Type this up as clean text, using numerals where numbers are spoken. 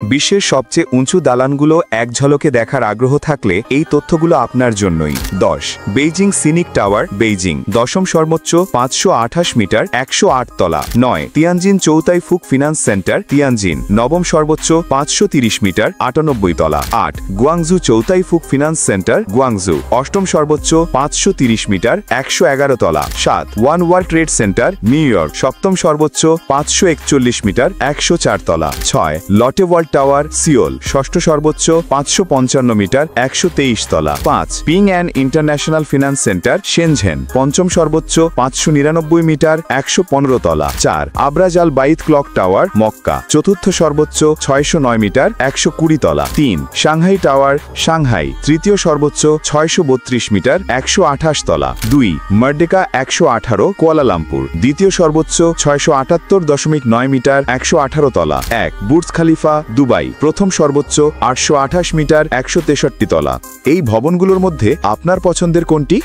বিশ্বের সবচেয়ে উঁচু দালানগুলো এক ঝলকে দেখার আগ্রহ থাকলে এই তথ্যগুলো আপনার জন্যই। 10 বেইজিং সিনিক টাওয়ার, বেইজিং 10ম সর্বোচ্চ 528 মিটার 108 তলা। 9 তিয়ানজিন চৌতাই ফুক ফিনান্স সেন্টার, তিয়ানজিন 9ম সর্বোচ্চ 530 মিটার 98 তলা। 8 গুয়াংজু চৌতাই ফুক ফিনান্স সেন্টার, গুয়াংজু 8ম সর্বোচ্চ 530 মিটার 111 তলা। 7 One World Trade Center, New York 7ম সর্বোচ্চ 541 মিটার 104 তলা। 6 লটে ওয়ার্ল্ড টাওয়ার, সিওল 6ষ্ঠ সর্বোচ্চ 555 মিটার 123 তলা। 5 Ping An International Finance Centre, Shenzhen 5ম সর্বোচ্চ 599 মিটার 115 তলা। 4 আবরাজ আল বাইত ক্লক টাওয়ার, মক্কা 4র্থ সর্বোচ্চ 609 মিটার 120 তলা। 3 সাংহাই টাওয়ার, সাংহাই 3য় সর্বোচ্চ 632 মিটার 128 তলা। 2 মার্ডেকা 118, কুয়ালালামপুর 2য় সর্বোচ্চ 678.9 মিটার 118 তলা। 1 বুর্জ খালিফা, দুবাই 1ম সর্বোচ্চ 828 মিটার 163 তলা। এই ভবনগুলোর মধ্যে আপনার পছন্দের কোনটি?